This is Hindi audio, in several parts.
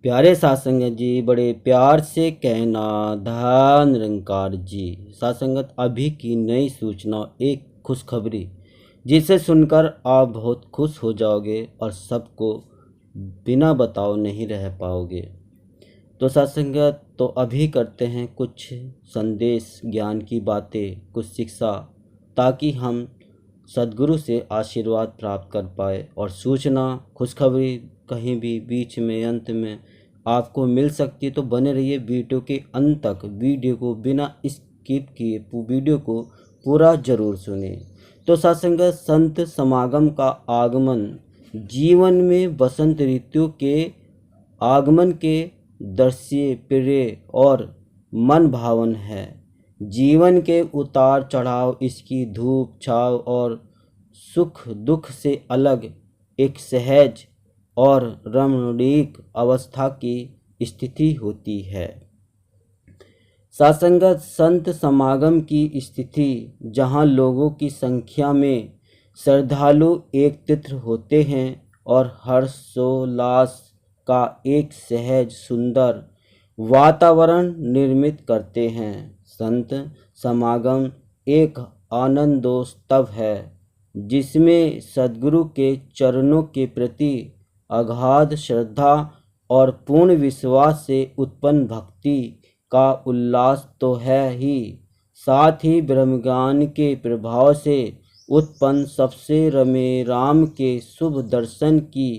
प्यारे सासंगत जी, बड़े प्यार से कहना धन निरंकार जी। सासंगत, अभी की नई सूचना, एक खुशखबरी जिसे सुनकर आप बहुत खुश हो जाओगे और सबको बिना बताओ नहीं रह पाओगे। तो सासंगत, तो अभी करते हैं कुछ संदेश, ज्ञान की बातें, कुछ शिक्षा, ताकि हम सद्गुरु से आशीर्वाद प्राप्त कर पाए। और सूचना, खुशखबरी कहीं भी बीच में अंत में आपको मिल सकती है, तो बने रहिए वीडियो के अंत तक। वीडियो को बिना स्किप किए वीडियो को पूरा जरूर सुने। तो सत्संगत, संत समागम का आगमन जीवन में वसंत ऋतु के आगमन के दृश्य प्रिय और मन भावन है। जीवन के उतार चढ़ाव, इसकी धूप छाव और सुख दुख से अलग एक सहज और रमणीक अवस्था की स्थिति होती है। सत्संगत, संत समागम की स्थिति जहाँ लोगों की संख्या में श्रद्धालु एकत्रित होते हैं और हर्षोल्लास का एक सहज सुंदर वातावरण निर्मित करते हैं। संत समागम एक आनंदोत्सव है जिसमें सद्गुरु के चरणों के प्रति अगाध श्रद्धा और पूर्ण विश्वास से उत्पन्न भक्ति का उल्लास तो है ही, साथ ही ब्रह्मज्ञान के प्रभाव से उत्पन्न सबसे रमे राम के शुभ दर्शन की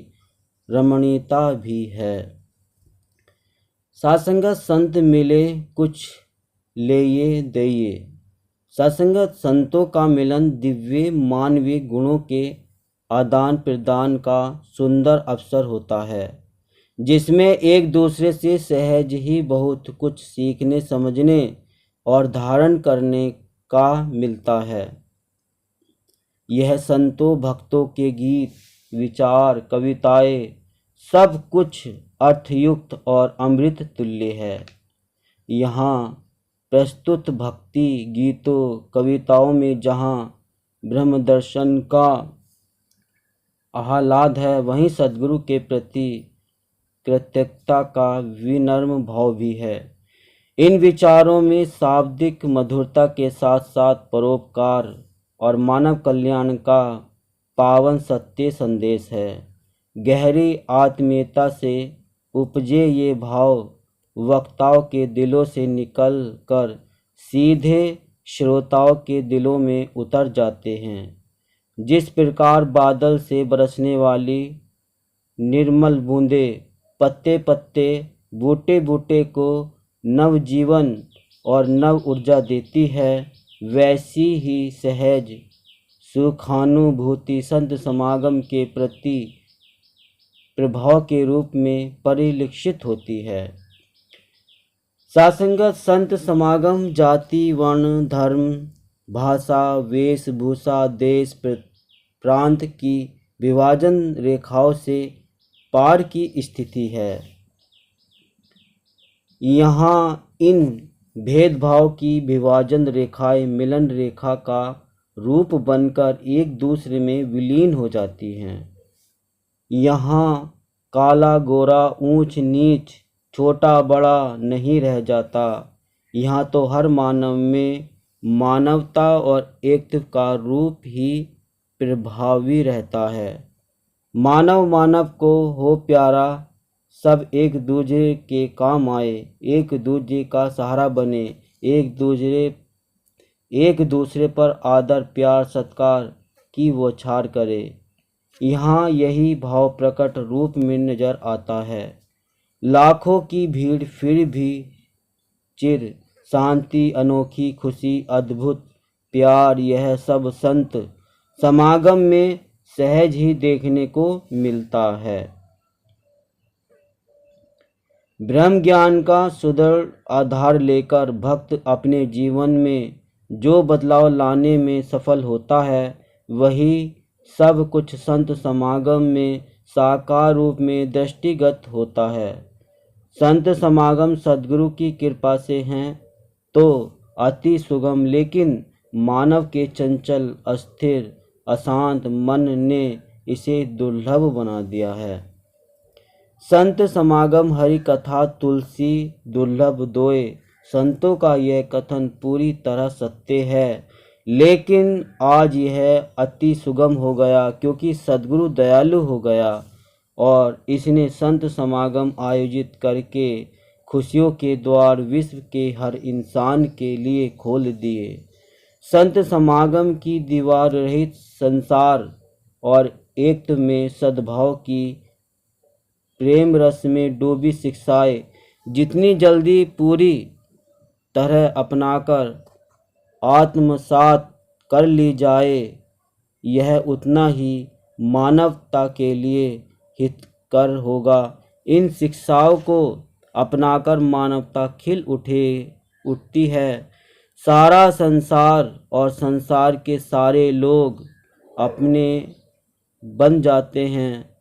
रमणीयता भी है। सासंगत, संत मिले कुछ लेइए देइए। सासंगत, संतों का मिलन दिव्य मानवीय गुणों के आदान प्रदान का सुंदर अवसर होता है, जिसमें एक दूसरे से सहज ही बहुत कुछ सीखने, समझने और धारण करने का मिलता है। यह संतों भक्तों के गीत, विचार, कविताएं सब कुछ अर्थयुक्त और अमृत तुल्य है। यहाँ प्रस्तुत भक्ति गीतों कविताओं में जहाँ ब्रह्म दर्शन का आह्लाद है, वहीं सद्गुरु के प्रति कृतज्ञता का विनम्र भाव भी है। इन विचारों में शाब्दिक मधुरता के साथ साथ परोपकार और मानव कल्याण का पावन सत्य संदेश है। गहरी आत्मीयता से उपजे ये भाव वक्ताओं के दिलों से निकल कर सीधे श्रोताओं के दिलों में उतर जाते हैं। जिस प्रकार बादल से बरसने वाली निर्मल बूंदें पत्ते पत्ते, बूटे बूटे को नव जीवन और नव ऊर्जा देती है, वैसी ही सहज सुखानुभूति संत समागम के प्रति प्रभाव के रूप में परिलक्षित होती है। सासंगत, संत समागम जाति, वर्ण, धर्म, भाषा, वेशभूषा, देश प्रांत की विभाजन रेखाओं से पार की स्थिति है। यहाँ इन भेदभाव की विभाजन रेखाएं मिलन रेखा का रूप बनकर एक दूसरे में विलीन हो जाती हैं। यहाँ काला गोरा, ऊंच नीच, छोटा बड़ा नहीं रह जाता। यहाँ तो हर मानव में मानवता और एकत्व का रूप ही प्रभावी रहता है। मानव मानव को हो प्यारा, सब एक दूसरे के काम आए, एक दूसरे का सहारा बने, एक दूसरे पर आदर प्यार सत्कार की बौछार करे। यहाँ यही भाव प्रकट रूप में नजर आता है। लाखों की भीड़ फिर भी चिर शांति, अनोखी खुशी, अद्भुत प्यार, यह सब संत समागम में सहज ही देखने को मिलता है। ब्रह्म ज्ञान का सुदृढ़ आधार लेकर भक्त अपने जीवन में जो बदलाव लाने में सफल होता है, वही सब कुछ संत समागम में साकार रूप में दृष्टिगत होता है। संत समागम सद्गुरु की कृपा से हैं तो अति सुगम, लेकिन मानव के चंचल, अस्थिर, अशांत मन ने इसे दुर्लभ बना दिया है। संत समागम हरि कथा तुलसी दुर्लभ दोए। संतों का यह कथन पूरी तरह सत्य है, लेकिन आज यह अति सुगम हो गया क्योंकि सद्गुरु दयालु हो गया और इसने संत समागम आयोजित करके खुशियों के द्वार विश्व के हर इंसान के लिए खोल दिए। संत समागम की दीवार रहित संसार और एक में सद्भाव की प्रेम रस में डूबी शिक्षाएं जितनी जल्दी पूरी तरह अपनाकर आत्मसात कर ली जाए, यह उतना ही मानवता के लिए हितकर होगा। इन शिक्षाओं को अपनाकर मानवता खिल उठती है। सारा संसार और संसार के सारे लोग अपने बन जाते हैं।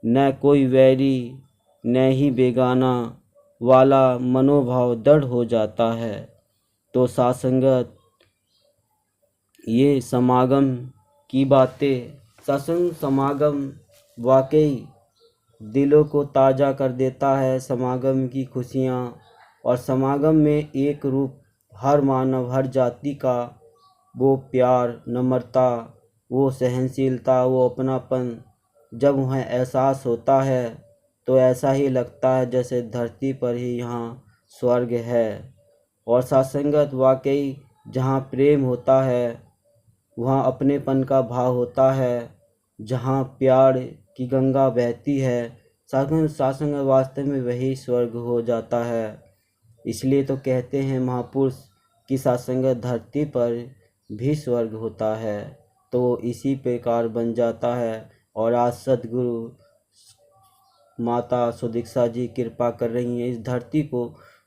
न कोई वैरी न ही बेगाना वाला मनोभाव दृढ़ हो जाता है। तो सासंगत, ये समागम की बातें, सत्संग समागम वाकई दिलों को ताज़ा कर देता है। समागम की खुशियाँ और समागम में एक रूप हर मानव, हर जाति का वो प्यार, नम्रता, वो सहनशीलता, वो अपनापन जब उन्हें एहसास होता है तो ऐसा ही लगता है जैसे धरती पर ही यहाँ स्वर्ग है। और सत्संगत वाकई जहाँ प्रेम होता है वहाँ अपनेपन का भाव होता है। जहाँ प्यार की गंगा बहती है, सत्संग वास्तव में वही स्वर्ग हो जाता है। इसलिए तो कहते हैं महापुरुष की सत्संगत धरती पर भी स्वर्ग होता है। तो इसी प्रकार बन जाता है। और आज सद्गुरु माता सुदीक्षा जी कृपा कर रही हैं, इस धरती को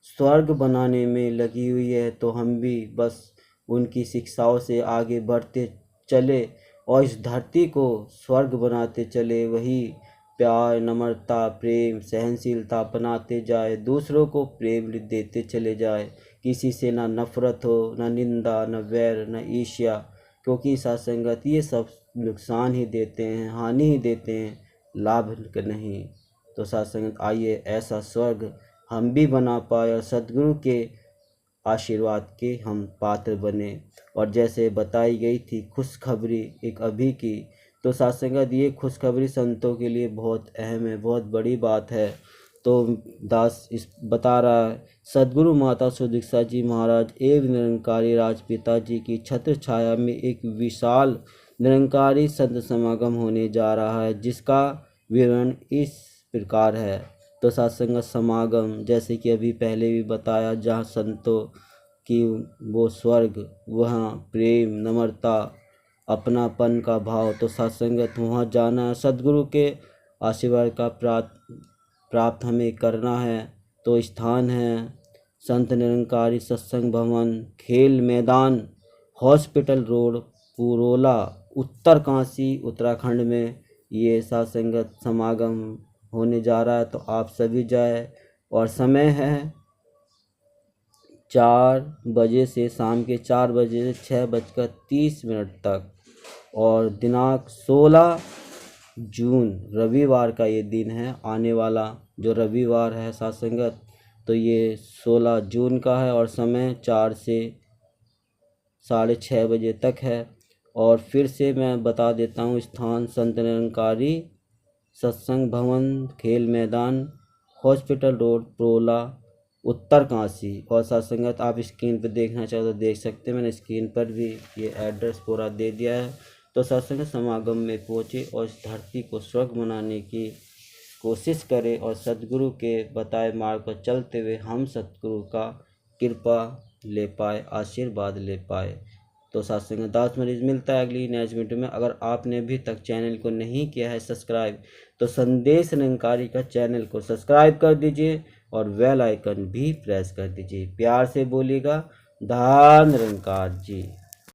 स्वर्ग बनाने में लगी हुई है। तो हम भी बस उनकी शिक्षाओं से आगे बढ़ते चले और इस धरती को स्वर्ग बनाते चले। वही प्यार, नम्रता, प्रेम, सहनशीलता अपनाते जाए, दूसरों को प्रेम देते चले जाए। किसी से ना नफरत हो, ना निंदा, ना वैर, ना ईर्ष्या, क्योंकि सत्संगत ये सब नुकसान ही देते हैं, हानि ही देते हैं, लाभ नहीं। तो सत्संगत आइए ऐसा स्वर्ग हम भी बना पाए और सद्गुरु के आशीर्वाद के हम पात्र बने। और जैसे बताई गई थी खुशखबरी एक अभी की, तो सत्संगत ये खुशखबरी संतों के लिए बहुत अहम है, बहुत बड़ी बात है। तो दास इस बता रहा है, सद्गुरु माता सुदीक्षा जी महाराज एवं निरंकारी राजपिता जी की छत्र छाया में एक विशाल निरंकारी संत समागम होने जा रहा है, जिसका विवरण इस प्रकार है। तो सत्संग समागम जैसे कि अभी पहले भी बताया, जहाँ संतों की वो स्वर्ग, वहाँ प्रेम, नम्रता, अपनापन का भाव, तो सत्संगत वहाँ जाना है, सद्गुरु के आशीर्वाद का प्राप्त हमें करना है। तो स्थान है संत निरंकारी सत्संग भवन, खेल मैदान, हॉस्पिटल रोड, पुरोला, उत्तर काशी, उत्तराखंड में ये सत्संगत समागम होने जा रहा है। तो आप सभी जाए और समय है 4 बजे से शाम के 4 बजे से 6:30 तक और दिनांक 16 जून रविवार का ये दिन है। आने वाला जो रविवार है सत्संगत, तो ये 16 जून का है और समय 4 से 6:30 बजे तक है। और फिर से मैं बता देता हूँ स्थान, संत निरंकारी सत्संग भवन, खेल मैदान, हॉस्पिटल रोड, पुरोला, उत्तर काशी। और सत्संगत आप स्क्रीन पर देखना चाहो तो देख सकते हैं, मैंने स्क्रीन पर भी ये एड्रेस पूरा दे दिया है। तो सत्संग समागम में पहुँचे और इस धरती को स्वर्ग बनाने की कोशिश करें और सद्गुरु के बताए मार्ग पर चलते हुए हम सद्गुरु का कृपा ले पाए, आशीर्वाद ले पाए। तो सत्संग दास मरीज मिलता है अगली नेक्स्ट वीडियो में। अगर आपने अभी तक चैनल को नहीं किया है सब्सक्राइब, तो संदेश निरंकारी का चैनल को सब्सक्राइब कर दीजिए और बेल आइकन भी प्रेस कर दीजिए। प्यार से बोलिएगा, धन निरंकार जी।